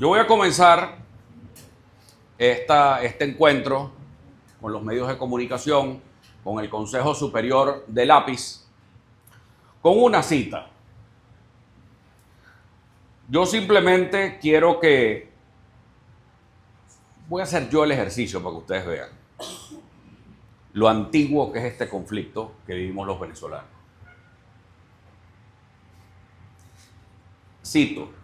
Yo voy a comenzar este encuentro con los medios de comunicación, con el Consejo Superior del APIS, con una cita. Yo simplemente quiero voy a hacer yo el ejercicio para que ustedes vean lo antiguo que es este conflicto que vivimos los venezolanos. Cito: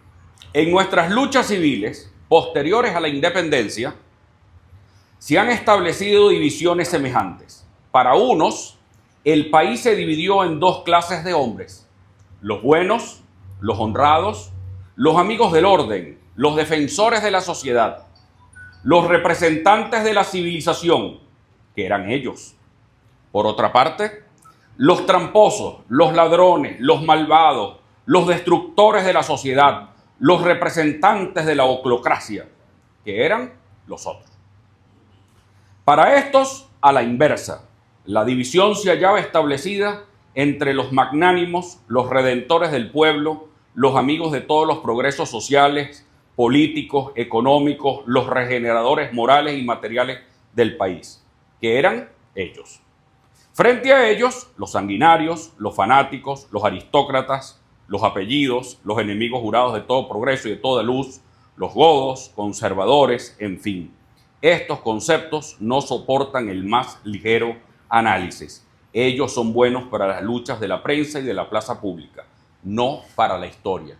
en nuestras luchas civiles posteriores a la independencia se han establecido divisiones semejantes. Para unos, el país se dividió en dos clases de hombres: los buenos, los honrados, los amigos del orden, los defensores de la sociedad, los representantes de la civilización, que eran ellos. Por otra parte, los tramposos, los ladrones, los malvados, los destructores de la sociedad, los representantes de la oclocracia, que eran los otros. Para estos, a la inversa, la división se hallaba establecida entre los magnánimos, los redentores del pueblo, los amigos de todos los progresos sociales, políticos, económicos, los regeneradores morales y materiales del país, que eran ellos. Frente a ellos, los sanguinarios, los fanáticos, los aristócratas, los apellidos, los enemigos jurados de todo progreso y de toda luz, los godos, conservadores, en fin. Estos conceptos no soportan el más ligero análisis. Ellos son buenos para las luchas de la prensa y de la plaza pública, no para la historia.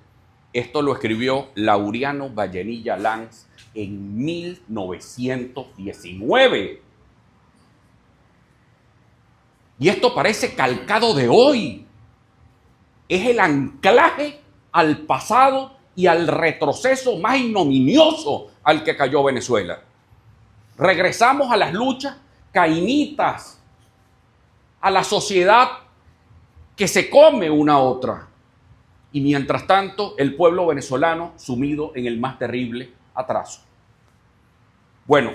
Esto lo escribió Laureano Vallenilla Lanz en 1919. Y esto parece calcado de hoy. Es el anclaje al pasado y al retroceso más ignominioso al que cayó Venezuela. Regresamos a las luchas cainitas, a la sociedad que se come una a otra. Y mientras tanto, el pueblo venezolano sumido en el más terrible atraso. Bueno,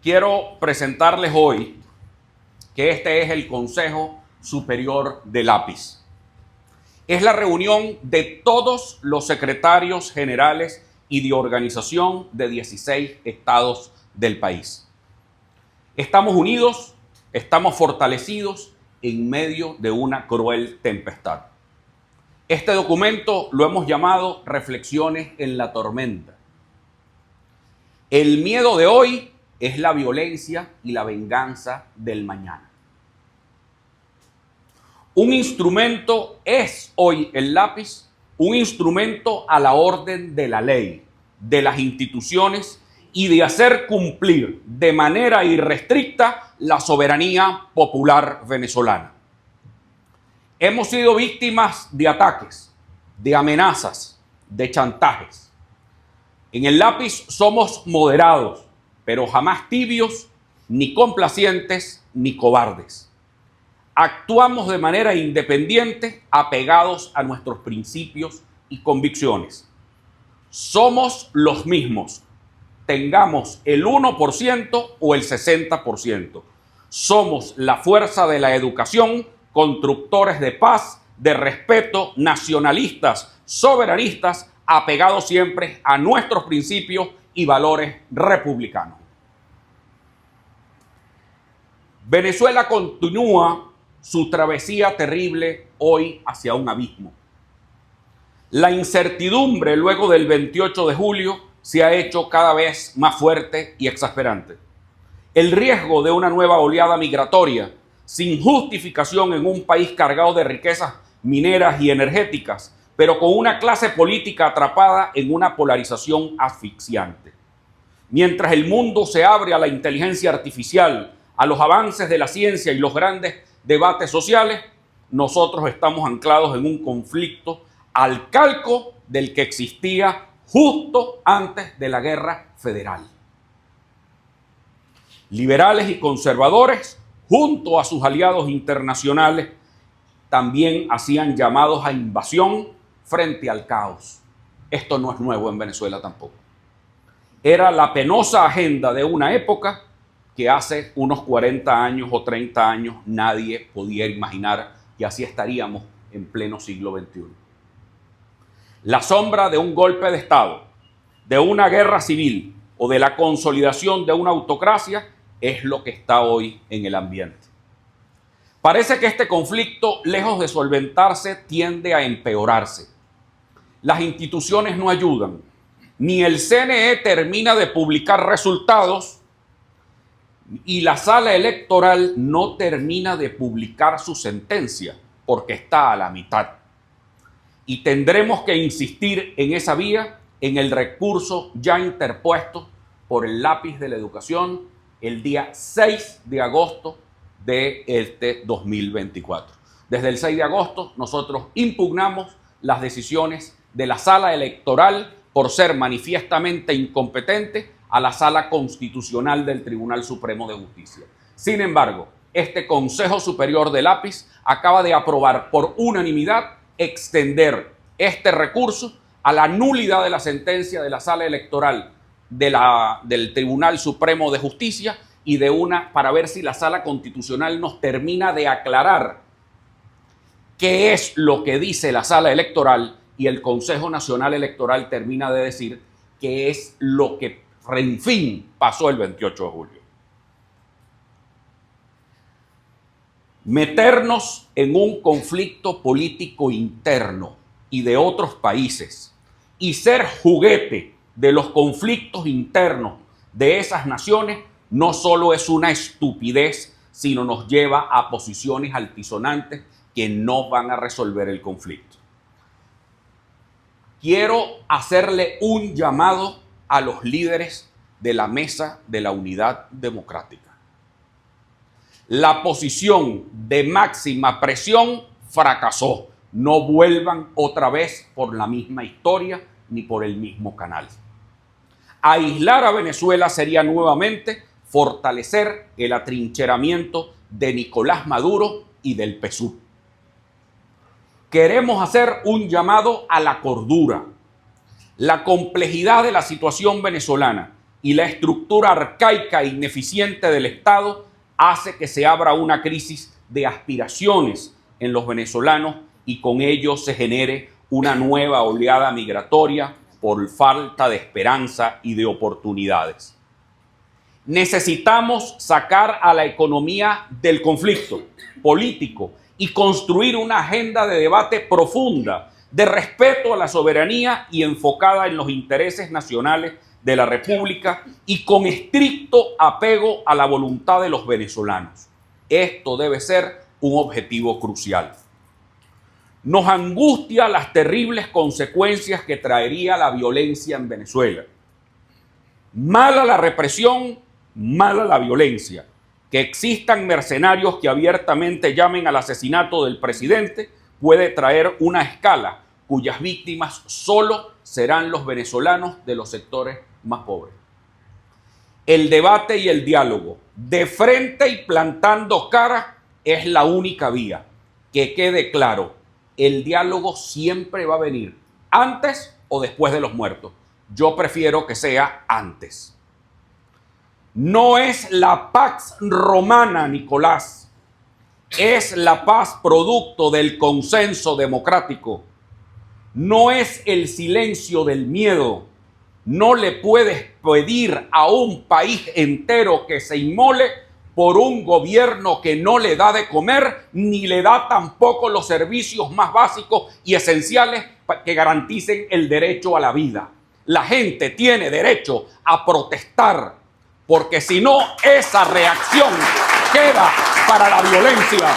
quiero presentarles hoy que este es el Consejo Superior del APIS. Es la reunión de todos los secretarios generales y de organización de 16 estados del país. Estamos unidos, estamos fortalecidos en medio de una cruel tempestad. Este documento lo hemos llamado Reflexiones en la tormenta. El miedo de hoy es la violencia y la venganza del mañana. Un instrumento es hoy el lápiz, un instrumento a la orden de la ley, de las instituciones y de hacer cumplir de manera irrestricta la soberanía popular venezolana. Hemos sido víctimas de ataques, de amenazas, de chantajes. En el lápiz somos moderados, pero jamás tibios, ni complacientes, ni cobardes. Actuamos de manera independiente, apegados a nuestros principios y convicciones. Somos los mismos, tengamos el 1% o el 60%. Somos la fuerza de la educación, constructores de paz, de respeto, nacionalistas, soberanistas, apegados siempre a nuestros principios y valores republicanos. Venezuela continúa su travesía terrible hoy hacia un abismo. La incertidumbre luego del 28 de julio se ha hecho cada vez más fuerte y exasperante. El riesgo de una nueva oleada migratoria sin justificación en un país cargado de riquezas mineras y energéticas, pero con una clase política atrapada en una polarización asfixiante. Mientras el mundo se abre a la inteligencia artificial, a los avances de la ciencia y los grandes debates sociales, nosotros estamos anclados en un conflicto al calco del que existía justo antes de la Guerra Federal. Liberales y conservadores, junto a sus aliados internacionales, también hacían llamados a invasión frente al caos. Esto no es nuevo en Venezuela tampoco. Era la penosa agenda de una época que hace unos 40 años o 30 años nadie podía imaginar que así estaríamos en pleno siglo XXI. La sombra de un golpe de Estado, de una guerra civil o de la consolidación de una autocracia es lo que está hoy en el ambiente. Parece que este conflicto, lejos de solventarse, tiende a empeorarse. Las instituciones no ayudan. Ni el CNE termina de publicar resultados y la sala electoral no termina de publicar su sentencia porque está a la mitad. Y tendremos que insistir en esa vía, en el recurso ya interpuesto por el Lápiz de la Educación el día 6 de agosto de este 2024. Desde el 6 de agosto nosotros impugnamos las decisiones de la sala electoral por ser manifiestamente incompetente a la sala constitucional del Tribunal Supremo de Justicia. Sin embargo, este Consejo Superior del Lápiz acaba de aprobar por unanimidad extender este recurso a la nulidad de la sentencia de la sala electoral del Tribunal Supremo de Justicia y para ver si la sala constitucional nos termina de aclarar qué es lo que dice la sala electoral y el Consejo Nacional Electoral termina de decir qué es lo que en fin pasó el 28 de julio. Meternos en un conflicto político interno y de otros países y ser juguete de los conflictos internos de esas naciones no solo es una estupidez, sino nos lleva a posiciones altisonantes que no van a resolver el conflicto. Quiero hacerle un llamado a los líderes de la Mesa de la Unidad Democrática. La posición de máxima presión fracasó. No vuelvan otra vez por la misma historia ni por el mismo canal. Aislar a Venezuela sería nuevamente fortalecer el atrincheramiento de Nicolás Maduro y del PSUV. Queremos hacer un llamado a la cordura. La complejidad de la situación venezolana y la estructura arcaica e ineficiente del Estado hace que se abra una crisis de aspiraciones en los venezolanos y con ello se genere una nueva oleada migratoria por falta de esperanza y de oportunidades. Necesitamos sacar a la economía del conflicto político y construir una agenda de debate profunda, de respeto a la soberanía y enfocada en los intereses nacionales de la República y con estricto apego a la voluntad de los venezolanos. Esto debe ser un objetivo crucial. Nos angustia las terribles consecuencias que traería la violencia en Venezuela. Mala la represión, mala la violencia. Que existan mercenarios que abiertamente llamen al asesinato del presidente puede traer una escala cuyas víctimas solo serán los venezolanos de los sectores más pobres. El debate y el diálogo, de frente y plantando cara, es la única vía. Que quede claro, el diálogo siempre va a venir, antes o después de los muertos. Yo prefiero que sea antes. No es la pax romana, Nicolás. Es la paz producto del consenso democrático. No es el silencio del miedo. No le puedes pedir a un país entero que se inmole por un gobierno que no le da de comer ni le da tampoco los servicios más básicos y esenciales que garanticen el derecho a la vida. La gente tiene derecho a protestar, porque si no, esa reacción queda para la violencia.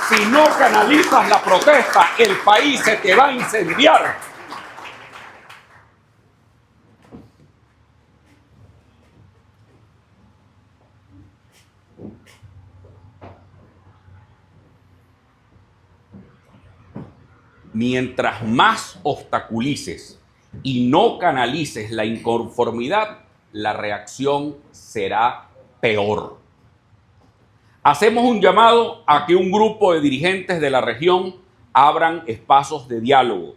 Si no canalizas la protesta, el país se te va a incendiar. Mientras más obstaculices y no canalices la inconformidad, la reacción será peor. Hacemos un llamado a que un grupo de dirigentes de la región abran espacios de diálogo.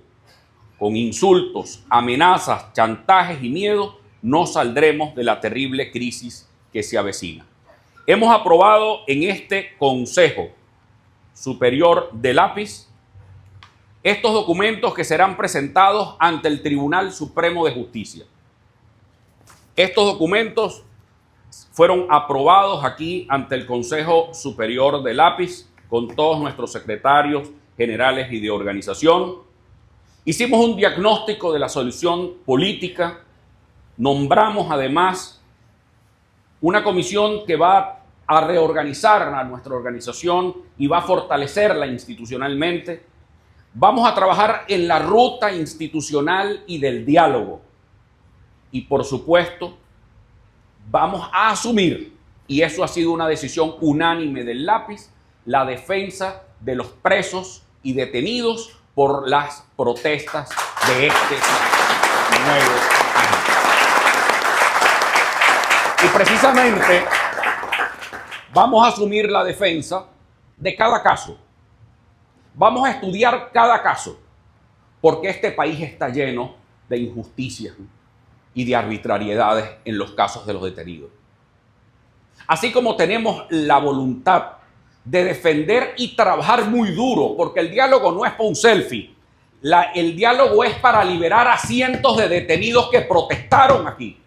Con insultos, amenazas, chantajes y miedo, no saldremos de la terrible crisis que se avecina. Hemos aprobado en este Consejo Superior del Lápiz estos documentos que serán presentados ante el Tribunal Supremo de Justicia. Estos documentos fueron aprobados aquí ante el Consejo Superior del Lápiz con todos nuestros secretarios generales y de organización. Hicimos un diagnóstico de la solución política, nombramos además una comisión que va a reorganizar a nuestra organización y va a fortalecerla institucionalmente. Vamos a trabajar en la ruta institucional y del diálogo. Y por supuesto, vamos a asumir, y eso ha sido una decisión unánime del Lápiz, la defensa de los presos y detenidos por las protestas de este nuevo año. Y precisamente vamos a asumir la defensa de cada caso. Vamos a estudiar cada caso, porque este país está lleno de injusticias y de arbitrariedades en los casos de los detenidos. Así como tenemos la voluntad de defender y trabajar muy duro, porque el diálogo no es para un selfie, el diálogo es para liberar a cientos de detenidos que protestaron aquí.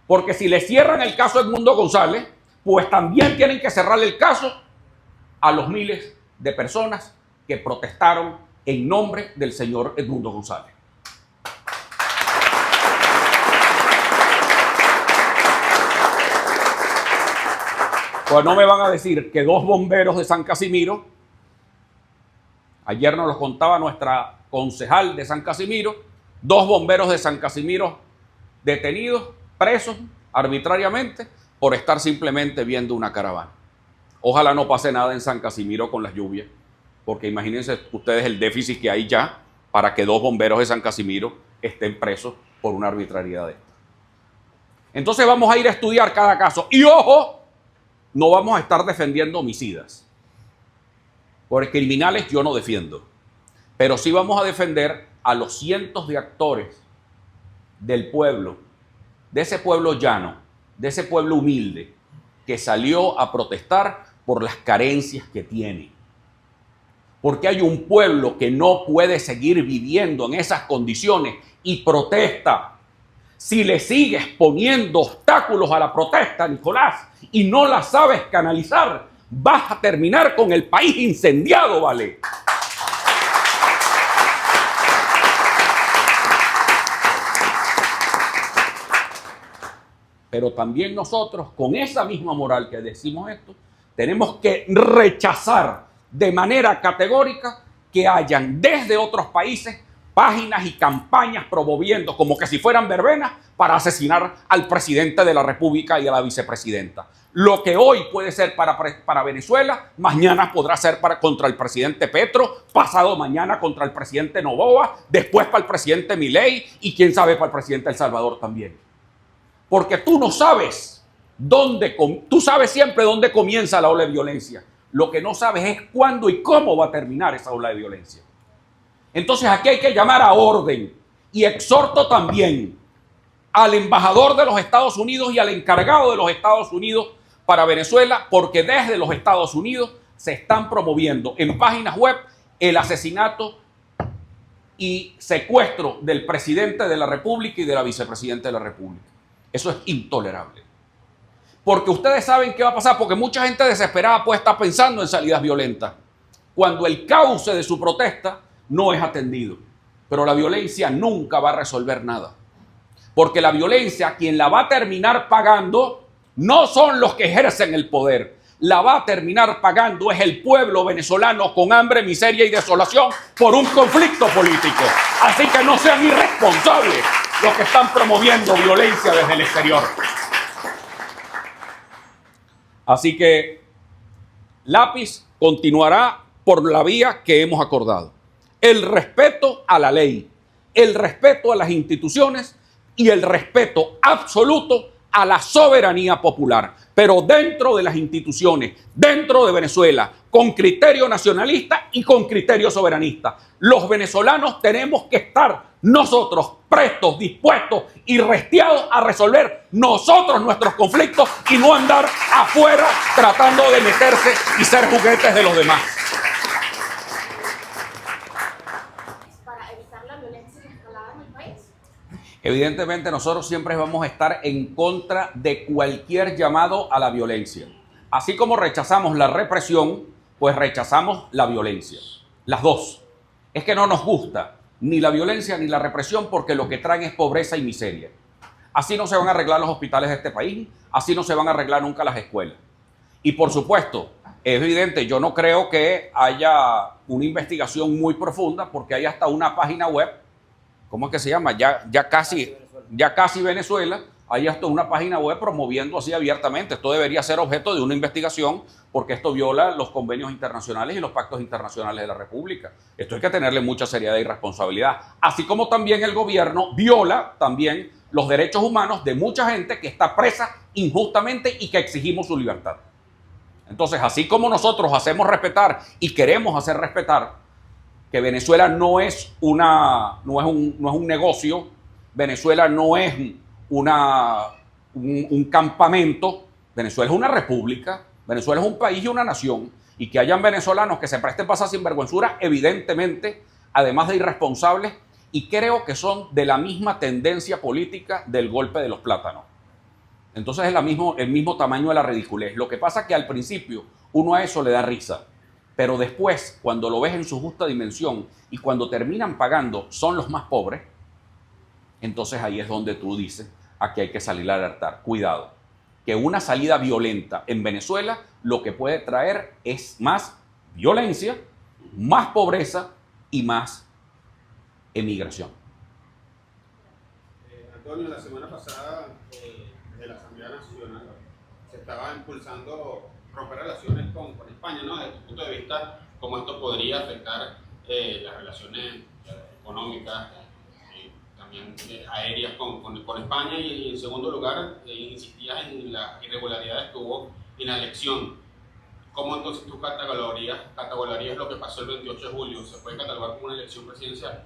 Porque si le cierran el caso a Edmundo González, pues también tienen que cerrarle el caso a los miles de personas que protestaron en nombre del señor Edmundo González. Pues no me van a decir que 2 bomberos de San Casimiro, ayer nos lo contaba nuestra concejal de San Casimiro, 2 bomberos de San Casimiro detenidos, presos arbitrariamente por estar simplemente viendo una caravana. Ojalá no pase nada en San Casimiro con las lluvias, porque imagínense ustedes el déficit que hay ya para que 2 bomberos de San Casimiro estén presos por una arbitrariedad de esta. Entonces vamos a ir a estudiar cada caso. Y ojo, no vamos a estar defendiendo homicidas. Por criminales yo no defiendo. Pero sí vamos a defender a los cientos de actores del pueblo, de ese pueblo llano, de ese pueblo humilde, que salió a protestar por las carencias que tiene. Porque hay un pueblo que no puede seguir viviendo en esas condiciones y protesta. Si le sigues poniendo obstáculos a la protesta, Nicolás, y no la sabes canalizar, vas a terminar con el país incendiado, ¿vale? Pero también nosotros, con esa misma moral que decimos esto, tenemos que rechazar de manera categórica que hayan desde otros países páginas y campañas promoviendo como que si fueran verbenas para asesinar al presidente de la República y a la vicepresidenta. Lo que hoy puede ser para Venezuela, mañana podrá ser contra el presidente Petro, pasado mañana contra el presidente Noboa, después para el presidente Milei y quién sabe para el presidente El Salvador también. Porque tú no sabes tú sabes siempre dónde comienza la ola de violencia. Lo que no sabes es cuándo y cómo va a terminar esa ola de violencia. Entonces aquí hay que llamar a orden y exhorto también al embajador de los Estados Unidos y al encargado de los Estados Unidos para Venezuela, porque desde los Estados Unidos se están promoviendo en páginas web el asesinato y secuestro del presidente de la República y de la vicepresidenta de la República. Eso es intolerable. Porque ustedes saben qué va a pasar, porque mucha gente desesperada puede estar pensando en salidas violentas, cuando el cauce de su protesta no es atendido. Pero la violencia nunca va a resolver nada. Porque la violencia, quien la va a terminar pagando, no son los que ejercen el poder. La va a terminar pagando es el pueblo venezolano con hambre, miseria y desolación por un conflicto político. Así que no sean irresponsables los que están promoviendo violencia desde el exterior. Así que Lápiz continuará por la vía que hemos acordado. El respeto a la ley, el respeto a las instituciones y el respeto absoluto a la soberanía popular, pero dentro de las instituciones, dentro de Venezuela, con criterio nacionalista y con criterio soberanista. Los venezolanos tenemos que estar nosotros prestos, dispuestos y restiados a resolver nosotros nuestros conflictos y no andar afuera tratando de meterse y ser juguetes de los demás. Evidentemente nosotros siempre vamos a estar en contra de cualquier llamado a la violencia. Así como rechazamos la represión, pues rechazamos la violencia. Las dos. Es que no nos gusta ni la violencia ni la represión porque lo que traen es pobreza y miseria. Así no se van a arreglar los hospitales de este país, así no se van a arreglar nunca las escuelas. Y por supuesto, es evidente, yo no creo que haya una investigación muy profunda porque hay hasta una página web, ¿cómo es que se llama? Ya casi Venezuela, hay hasta una página web promoviendo así abiertamente. Esto debería ser objeto de una investigación porque esto viola los convenios internacionales y los pactos internacionales de la República. Esto hay que tenerle mucha seriedad y responsabilidad. Así como también el gobierno viola también los derechos humanos de mucha gente que está presa injustamente y que exigimos su libertad. Entonces, así como nosotros hacemos respetar y queremos hacer respetar que Venezuela no es un negocio, Venezuela no es un campamento, Venezuela es una república, Venezuela es un país y una nación, y que hayan venezolanos que se presten para esa sinvergüenzura, evidentemente, además de irresponsables, y creo que son de la misma tendencia política del golpe de los plátanos. Entonces es el mismo tamaño de la ridiculez. Lo que pasa es que al principio uno a eso le da risa, pero después, cuando lo ves en su justa dimensión y cuando terminan pagando son los más pobres, entonces ahí es donde tú dices, aquí hay que salir a alertar. Cuidado, que una salida violenta en Venezuela lo que puede traer es más violencia, más pobreza y más emigración. Antonio, la semana pasada de la Asamblea Nacional se estaba impulsando romper relaciones con España, ¿no? Desde tu punto de vista, ¿cómo esto podría afectar las relaciones económicas y también aéreas con España? Y en segundo lugar, insistías en las irregularidades que hubo en la elección. ¿Cómo entonces tú catalogarías lo que pasó el 28 de julio? ¿Se puede catalogar como una elección presidencial?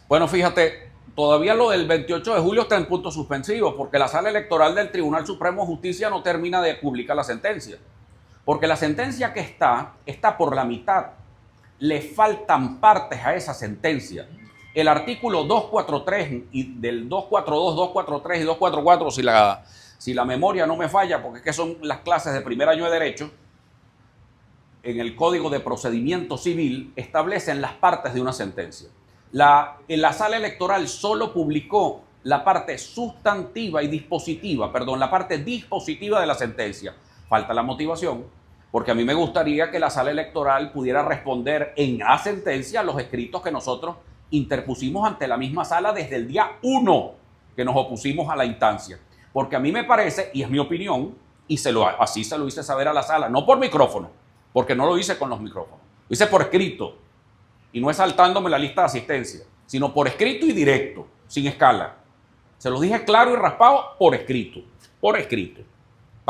Bueno, fíjate, todavía lo del 28 de julio está en punto suspensivo porque la sala electoral del Tribunal Supremo de Justicia no termina de publicar la sentencia. Porque la sentencia que está por la mitad. Le faltan partes a esa sentencia. El artículo 243 y del 242, 243 y 244, si la memoria no me falla, porque es que son las clases de primer año de Derecho, en el Código de Procedimiento Civil establecen las partes de una sentencia. La sala electoral solo publicó la parte sustantiva y dispositiva, la parte dispositiva de la sentencia. Falta la motivación, porque a mí me gustaría que la sala electoral pudiera responder en la sentencia a los escritos que nosotros interpusimos ante la misma sala desde el día 1 que nos opusimos a la instancia. Porque a mí me parece, y es mi opinión, y así se lo hice saber a la sala, no por micrófono, porque no lo hice con los micrófonos, lo hice por escrito. Y no es saltándome la lista de asistencia, sino por escrito y directo, sin escala. Se lo dije claro y raspado por escrito, para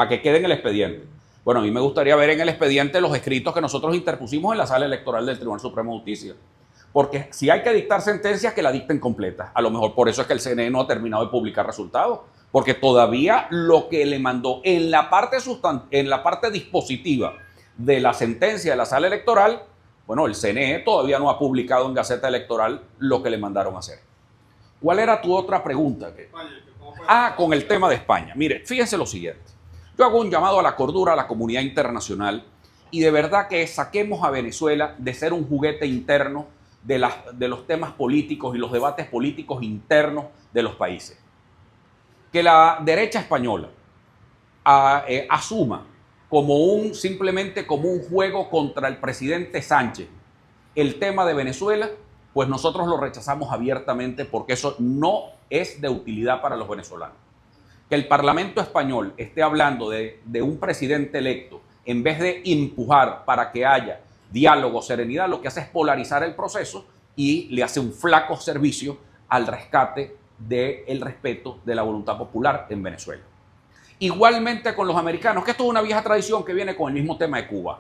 que quede en el expediente. Bueno, a mí me gustaría ver en el expediente los escritos que nosotros interpusimos en la sala electoral del Tribunal Supremo de Justicia. Porque si hay que dictar sentencias, que la dicten completas. A lo mejor por eso es que el CNE no ha terminado de publicar resultados. Porque todavía lo que le mandó en la parte dispositiva de la sentencia de la sala electoral, bueno, el CNE todavía no ha publicado en Gaceta Electoral lo que le mandaron a hacer. ¿Cuál era tu otra pregunta? Con el tema de España. Mire, fíjense lo siguiente. Yo hago un llamado a la cordura a la comunidad internacional y de verdad que saquemos a Venezuela de ser un juguete interno de los temas políticos y los debates políticos internos de los países. Que la derecha española asuma simplemente como un juego contra el presidente Sánchez el tema de Venezuela, pues nosotros lo rechazamos abiertamente porque eso no es de utilidad para los venezolanos. Que el Parlamento español esté hablando de un presidente electo en vez de empujar para que haya diálogo, serenidad, lo que hace es polarizar el proceso y le hace un flaco servicio al rescate del respeto de la voluntad popular en Venezuela. Igualmente con los americanos, que esto es una vieja tradición que viene con el mismo tema de Cuba.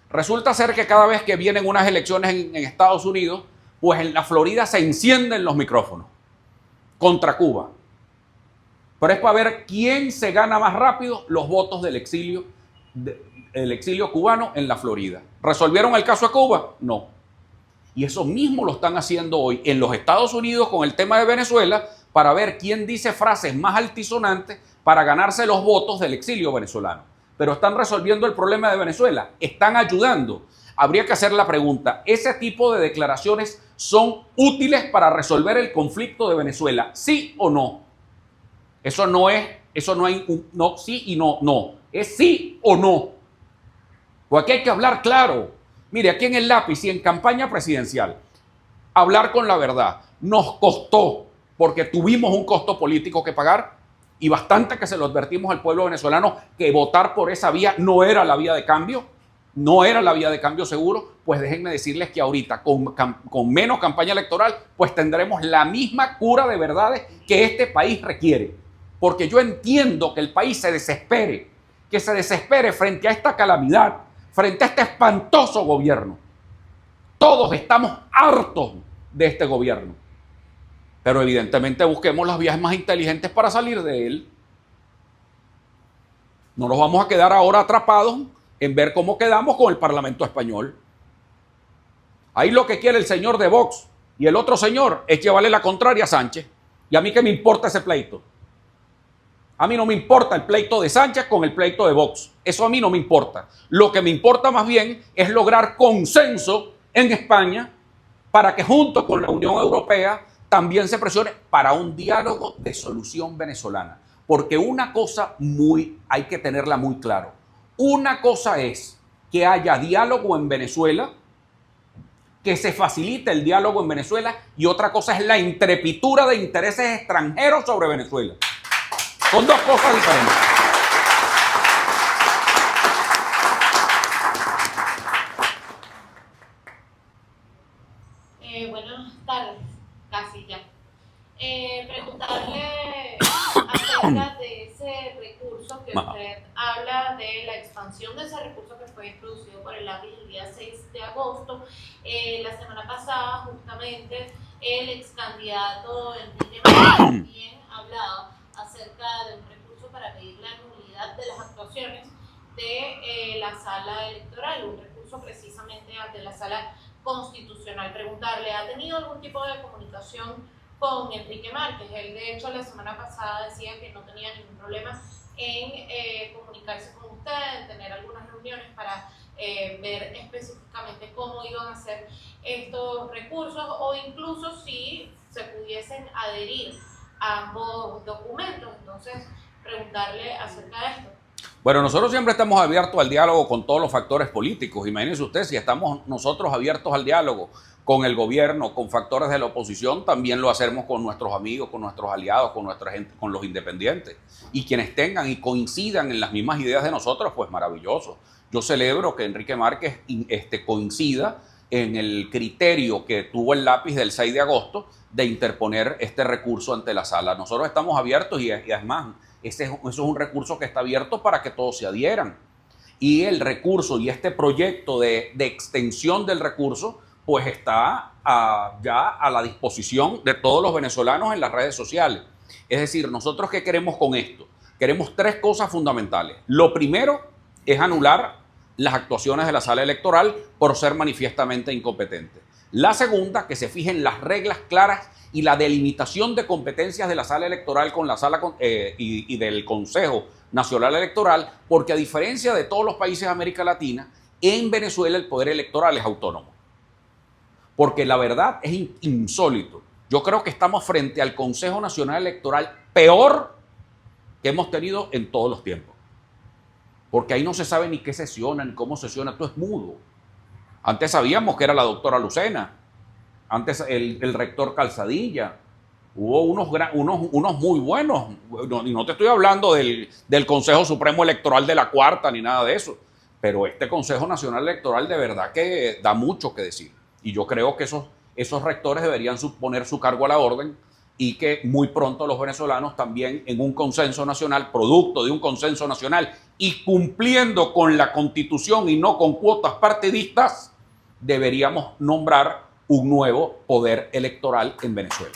Resulta ser que cada vez que vienen unas elecciones en Estados Unidos, pues en la Florida se encienden los micrófonos contra Cuba. Pero es para ver quién se gana más rápido los votos del exilio cubano en la Florida. ¿Resolvieron el caso de Cuba? No. Y eso mismo lo están haciendo hoy en los Estados Unidos con el tema de Venezuela para ver quién dice frases más altisonantes para ganarse los votos del exilio venezolano. Pero están resolviendo el problema de Venezuela, están ayudando. Habría que hacer la pregunta, ¿ese tipo de declaraciones son útiles para resolver el conflicto de Venezuela? ¿Sí o no? Eso no hay un no, sí y no, no. Es sí o no. Porque aquí hay que hablar claro. Mire, aquí en el lápiz y en campaña presidencial, hablar con la verdad nos costó, porque tuvimos un costo político que pagar y bastante que se lo advertimos al pueblo venezolano que votar por esa vía no era la vía de cambio, no era la vía de cambio seguro. Pues déjenme decirles que ahorita con menos campaña electoral pues tendremos la misma cura de verdades que este país requiere. Porque yo entiendo que el país se desespere, que se desespere frente a esta calamidad, frente a este espantoso gobierno. Todos estamos hartos de este gobierno. Pero evidentemente busquemos las vías más inteligentes para salir de él. No nos vamos a quedar ahora atrapados en ver cómo quedamos con el Parlamento español. Ahí lo que quiere el señor de Vox y el otro señor es llevarle la contraria a Sánchez. Y a mí qué me importa ese pleito. A mí no me importa el pleito de Sánchez con el pleito de Vox. Eso a mí no me importa. Lo que me importa más bien es lograr consenso en España para que junto con la Unión Europea también se presione para un diálogo de solución venezolana. Porque una cosa hay que tenerla muy claro. Una cosa es que haya diálogo en Venezuela, que se facilite el diálogo en Venezuela, y otra cosa es la intrepitura de intereses extranjeros sobre Venezuela. Son dos cosas diferentes. Buenas tardes, casi ya. Preguntarle acerca de ese recurso que usted habla, de la expansión de ese recurso que fue introducido por el lápiz el día 6 de agosto. La semana pasada, justamente, el ex candidato Enrique Marquez también hablaba acerca de un recurso para pedir la nulidad de las actuaciones de la sala electoral, un recurso precisamente ante la sala constitucional. Preguntarle, ¿ha tenido algún tipo de comunicación con Enrique Márquez? Él, de hecho, la semana pasada decía que no tenía ningún problema en comunicarse con usted, en tener algunas reuniones para ver específicamente cómo iban a ser estos recursos, o incluso si se pudiesen adherir a ambos documentos. Entonces, preguntarle acerca de esto. Bueno, nosotros siempre estamos abiertos al diálogo con todos los factores políticos. Imagínense usted, si estamos nosotros abiertos al diálogo con el gobierno, con factores de la oposición, también lo hacemos con nuestros amigos, con nuestros aliados, con nuestra gente, con los independientes. Y quienes tengan y coincidan en las mismas ideas de nosotros, pues maravilloso. Yo celebro que Enrique Márquez coincida en el criterio que tuvo el lápiz del 6 de agosto de interponer este recurso ante la sala. Nosotros estamos abiertos y además eso es un recurso que está abierto para que todos se adhieran. Y el recurso y este proyecto de extensión del recurso pues está ya a la disposición de todos los venezolanos en las redes sociales. Es decir, nosotros ¿qué queremos con esto? Queremos tres cosas fundamentales. Lo primero es anular las actuaciones de la sala electoral por ser manifiestamente incompetente. La segunda, que se fijen las reglas claras y la delimitación de competencias de la sala electoral con la sala y del Consejo Nacional Electoral, porque a diferencia de todos los países de América Latina, en Venezuela el poder electoral es autónomo. Porque la verdad es insólito. Yo creo que estamos frente al Consejo Nacional Electoral peor que hemos tenido en todos los tiempos. Porque ahí no se sabe ni qué sesiona, ni cómo sesiona, todo es mudo. Antes sabíamos que era la doctora Lucena, antes el rector Calzadilla, hubo unos muy buenos, y no te estoy hablando del Consejo Supremo Electoral de la Cuarta ni nada de eso, pero este Consejo Nacional Electoral de verdad que da mucho que decir. Y yo creo que esos rectores deberían poner su cargo a la orden y que muy pronto los venezolanos también en un consenso nacional, producto de un consenso nacional y cumpliendo con la Constitución y no con cuotas partidistas, deberíamos nombrar un nuevo poder electoral en Venezuela.